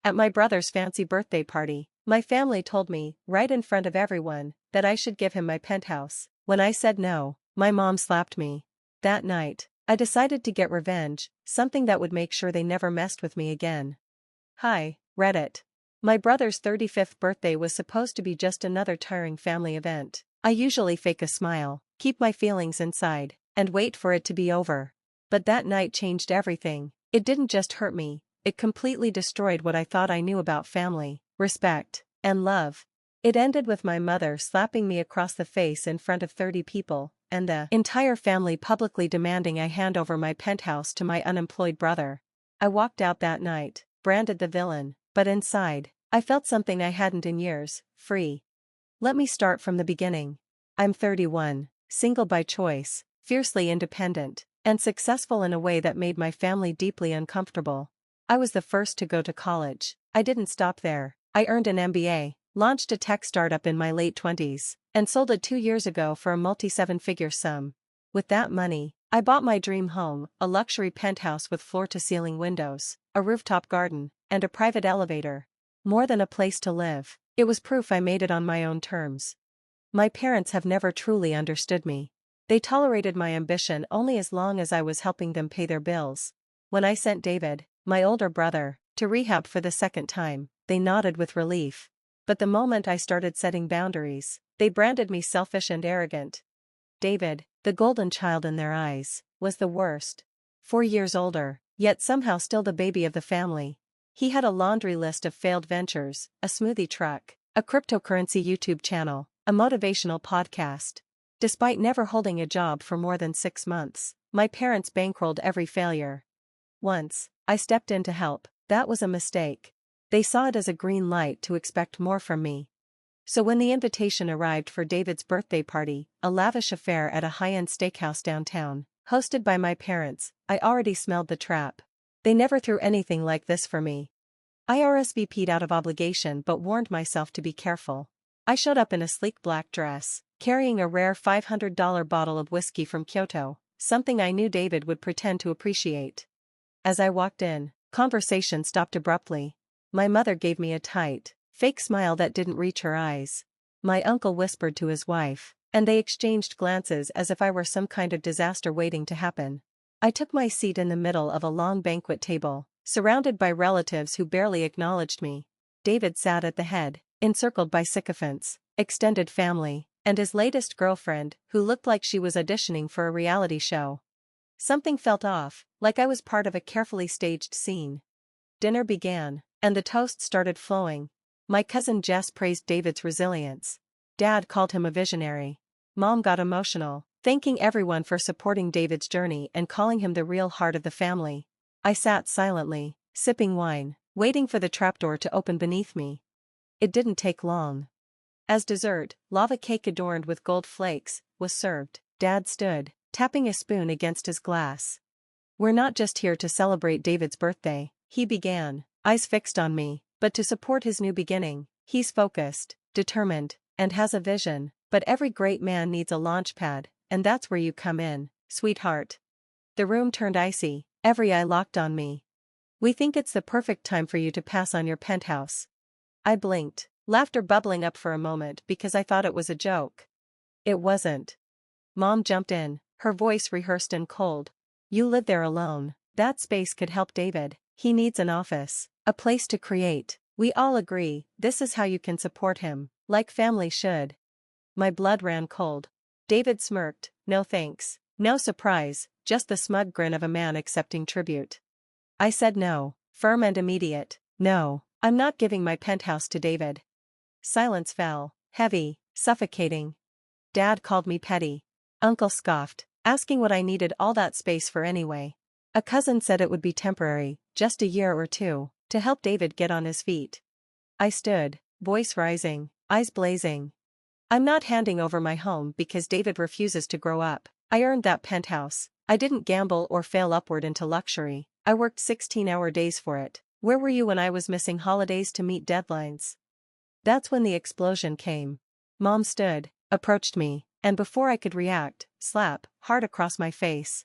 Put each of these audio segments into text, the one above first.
At my brother's fancy birthday party, my family told me, right in front of everyone, that I should give him my penthouse. When I said no, my mom slapped me. That night, I decided to get revenge, something that would make sure they never messed with me again. Hi, Reddit. My brother's 35th birthday was supposed to be just another tiring family event. I usually fake a smile, keep my feelings inside, and wait for it to be over. But that night changed everything. It didn't just hurt me, it completely destroyed what I thought I knew about family, respect, and love. It ended with my mother slapping me across the face in front of 30 people, and the entire family publicly demanding I hand over my penthouse to my unemployed brother. I walked out that night, branded the villain, but inside, I felt something I hadn't in years, free. Let me start from the beginning. I'm 31, single by choice, fiercely independent, and successful in a way that made my family deeply uncomfortable. I was the first to go to college. I didn't stop there. I earned an MBA, launched a tech startup in my late 20s, and sold it 2 years ago for a multi-seven-figure sum. With that money, I bought my dream home, a luxury penthouse with floor-to-ceiling windows, a rooftop garden, and a private elevator. More than a place to live, it was proof I made it on my own terms. My parents have never truly understood me. They tolerated my ambition only as long as I was helping them pay their bills. When I sent David, my older brother, to rehab for the second time, they nodded with relief. But the moment I started setting boundaries, they branded me selfish and arrogant. David, the golden child in their eyes, was the worst. 4 years older, yet somehow still the baby of the family. He had a laundry list of failed ventures, a smoothie truck, a cryptocurrency YouTube channel, a motivational podcast. Despite never holding a job for more than 6 months, my parents bankrolled every failure. Once, I stepped in to help. That was a mistake. They saw it as a green light to expect more from me. So when the invitation arrived for David's birthday party, a lavish affair at a high-end steakhouse downtown, hosted by my parents, I already smelled the trap. They never threw anything like this for me. I RSVP'd out of obligation but warned myself to be careful. I showed up in a sleek black dress, carrying a rare $500 bottle of whiskey from Kyoto, something I knew David would pretend to appreciate. As I walked in, conversation stopped abruptly. My mother gave me a tight, fake smile that didn't reach her eyes. My uncle whispered to his wife, and they exchanged glances as if I were some kind of disaster waiting to happen. I took my seat in the middle of a long banquet table, surrounded by relatives who barely acknowledged me. David sat at the head, encircled by sycophants, extended family, and his latest girlfriend, who looked like she was auditioning for a reality show. Something felt off, like I was part of a carefully staged scene. Dinner began, and the toast started flowing. My cousin Jess praised David's resilience. Dad called him a visionary. Mom got emotional, thanking everyone for supporting David's journey and calling him the real heart of the family. I sat silently, sipping wine, waiting for the trapdoor to open beneath me. It didn't take long. As dessert, lava cake adorned with gold flakes, was served. Dad stood, tapping a spoon against his glass. "We're not just here to celebrate David's birthday," he began, eyes fixed on me, "but to support his new beginning. He's focused, determined, and has a vision, but every great man needs a launch pad, and that's where you come in, sweetheart." The room turned icy, every eye locked on me. "We think it's the perfect time for you to pass on your penthouse." I blinked, laughter bubbling up for a moment because I thought it was a joke. It wasn't. Mom jumped in, her voice rehearsed and cold. "You live there alone. That space could help David. He needs an office, a place to create. We all agree, this is how you can support him, like family should." My blood ran cold. David smirked, "No thanks." No surprise, just the smug grin of a man accepting tribute. I said no, firm and immediate. "No, I'm not giving my penthouse to David." Silence fell, heavy, suffocating. Dad called me petty. Uncle scoffed, asking what I needed all that space for anyway. A cousin said it would be temporary, just a year or two, to help David get on his feet. I stood, voice rising, eyes blazing. "I'm not handing over my home because David refuses to grow up. I earned that penthouse. I didn't gamble or fail upward into luxury. I worked 16-hour days for it. Where were you when I was missing holidays to meet deadlines?" That's when the explosion came. Mom stood, approached me, and before I could react, slap, hard across my face.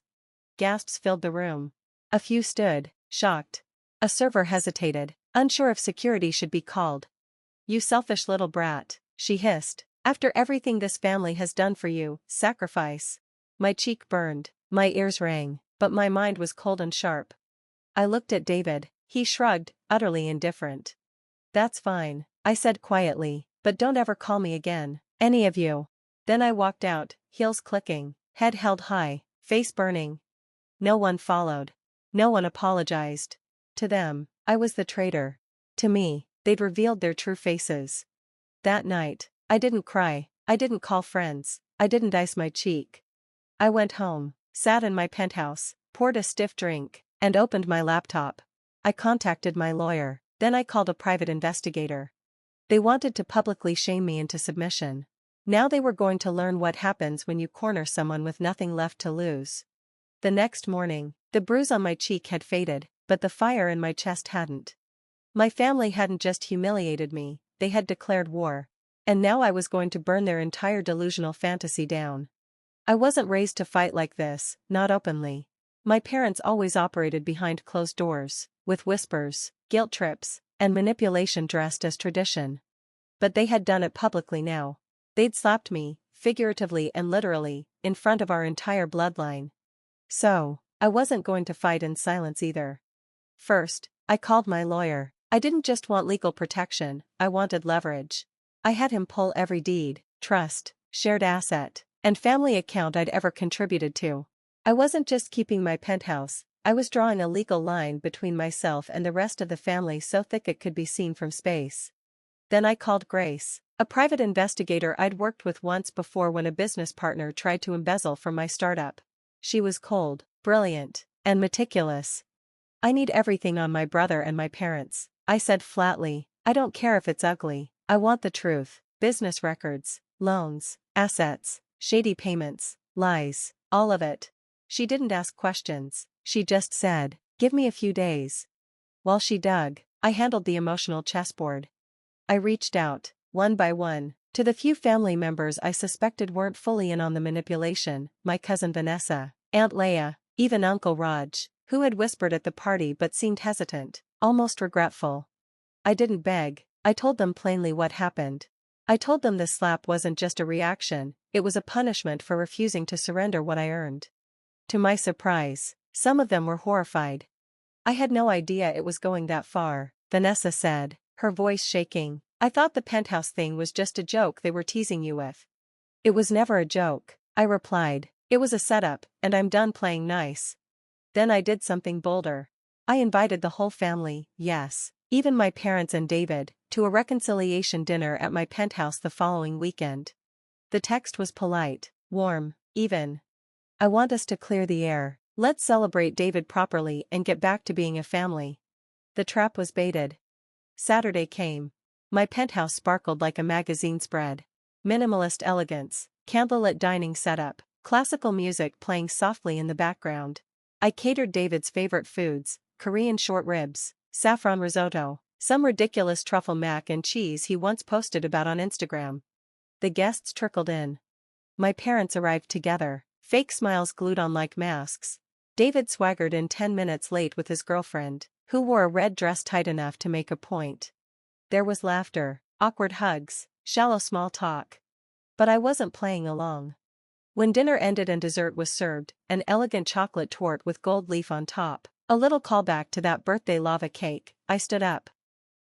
Gasps filled the room. A few stood, shocked. A server hesitated, unsure if security should be called. "You selfish little brat," she hissed. "After everything this family has done for you, sacrifice." My cheek burned, my ears rang, but my mind was cold and sharp. I looked at David. He shrugged, utterly indifferent. "That's fine," I said quietly, "but don't ever call me again, any of you." Then I walked out, heels clicking, head held high, face burning. No one followed. No one apologized. To them, I was the traitor. To me, they'd revealed their true faces. That night, I didn't cry, I didn't call friends, I didn't ice my cheek. I went home, sat in my penthouse, poured a stiff drink, and opened my laptop. I contacted my lawyer, then I called a private investigator. They wanted to publicly shame me into submission. Now they were going to learn what happens when you corner someone with nothing left to lose. The next morning, the bruise on my cheek had faded, but the fire in my chest hadn't. My family hadn't just humiliated me, they had declared war. And now I was going to burn their entire delusional fantasy down. I wasn't raised to fight like this, not openly. My parents always operated behind closed doors, with whispers, guilt trips, and manipulation dressed as tradition. But they had done it publicly now. They'd slapped me, figuratively and literally, in front of our entire bloodline. So, I wasn't going to fight in silence either. First, I called my lawyer. I didn't just want legal protection, I wanted leverage. I had him pull every deed, trust, shared asset, and family account I'd ever contributed to. I wasn't just keeping my penthouse, I was drawing a legal line between myself and the rest of the family so thick it could be seen from space. Then I called Grace, a private investigator I'd worked with once before when a business partner tried to embezzle from my startup. She was cold, brilliant, and meticulous. "I need everything on my brother and my parents," I said flatly. "I don't care if it's ugly, I want the truth, business records, loans, assets, shady payments, lies, all of it." She didn't ask questions, she just said, "Give me a few days." While she dug, I handled the emotional chessboard. I reached out, one by one, to the few family members I suspected weren't fully in on the manipulation: my cousin Vanessa, Aunt Leia, even Uncle Raj, who had whispered at the party but seemed hesitant, almost regretful. I didn't beg, I told them plainly what happened. I told them the slap wasn't just a reaction, it was a punishment for refusing to surrender what I earned. To my surprise, some of them were horrified. "I had no idea it was going that far," Vanessa said, her voice shaking. "I thought the penthouse thing was just a joke they were teasing you with." "It was never a joke," I replied. "It was a setup, and I'm done playing nice." Then I did something bolder. I invited the whole family, yes, even my parents and David, to a reconciliation dinner at my penthouse the following weekend. The text was polite, warm, even. "I want us to clear the air. Let's celebrate David properly and get back to being a family." The trap was baited. Saturday came. My penthouse sparkled like a magazine spread. Minimalist elegance, candlelit dining setup, classical music playing softly in the background. I catered David's favorite foods: Korean short ribs, saffron risotto, some ridiculous truffle mac and cheese he once posted about on Instagram. The guests trickled in. My parents arrived together, fake smiles glued on like masks. David swaggered in 10 minutes late with his girlfriend, who wore a red dress tight enough to make a point. There was laughter, awkward hugs, shallow small talk. But I wasn't playing along. When dinner ended and dessert was served, an elegant chocolate torte with gold leaf on top, a little callback to that birthday lava cake, I stood up.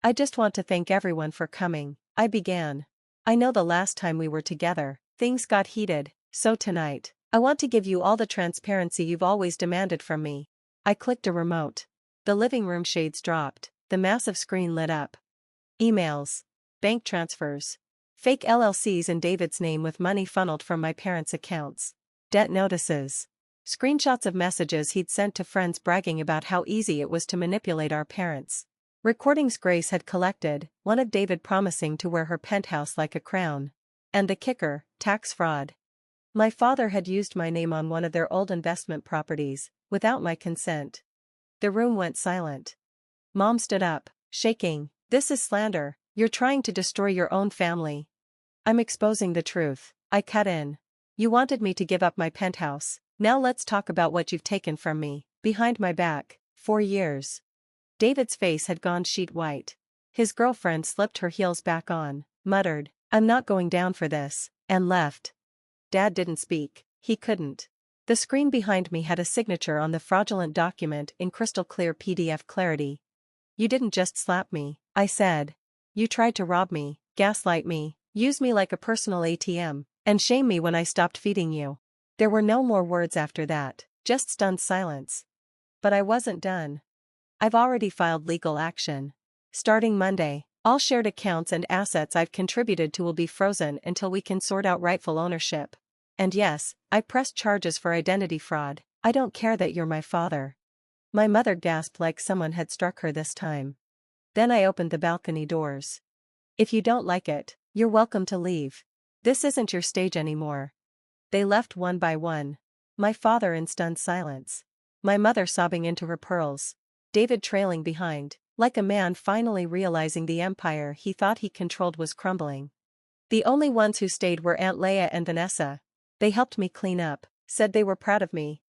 "I just want to thank everyone for coming," I began. "I know the last time we were together, things got heated, so tonight, I want to give you all the transparency you've always demanded from me." I clicked a remote. The living room shades dropped, the massive screen lit up. Emails, bank transfers, fake LLCs in David's name with money funneled from my parents' accounts, debt notices, screenshots of messages he'd sent to friends bragging about how easy it was to manipulate our parents. Recordings Grace had collected, one of David promising to wear her penthouse like a crown. And the kicker, tax fraud. My father had used my name on one of their old investment properties, without my consent. The room went silent. Mom stood up, shaking. "This is slander, you're trying to destroy your own family." "I'm exposing the truth," I cut in. "You wanted me to give up my penthouse, now let's talk about what you've taken from me, behind my back, for years." David's face had gone sheet white. His girlfriend slipped her heels back on, muttered, "I'm not going down for this," and left. Dad didn't speak, he couldn't. The screen behind me had a signature on the fraudulent document in crystal clear PDF clarity. "You didn't just slap me," I said. "You tried to rob me, gaslight me, use me like a personal ATM, and shame me when I stopped feeding you." There were no more words after that, just stunned silence. But I wasn't done. "I've already filed legal action. Starting Monday, all shared accounts and assets I've contributed to will be frozen until we can sort out rightful ownership. And yes, I pressed charges for identity fraud. I don't care that you're my father." My mother gasped like someone had struck her this time. Then I opened the balcony doors. "If you don't like it, you're welcome to leave. This isn't your stage anymore." They left one by one. My father in stunned silence. My mother sobbing into her pearls. David trailing behind, like a man finally realizing the empire he thought he controlled was crumbling. The only ones who stayed were Aunt Leia and Vanessa. They helped me clean up, said they were proud of me.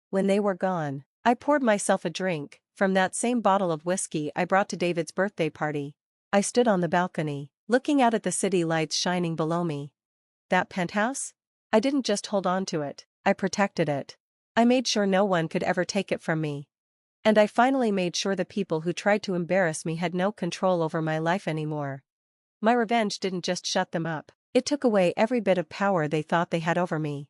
When they were gone, I poured myself a drink, from that same bottle of whiskey I brought to David's birthday party. I stood on the balcony, looking out at the city lights shining below me. That penthouse? I didn't just hold on to it, I protected it. I made sure no one could ever take it from me. And I finally made sure the people who tried to embarrass me had no control over my life anymore. My revenge didn't just shut them up, it took away every bit of power they thought they had over me.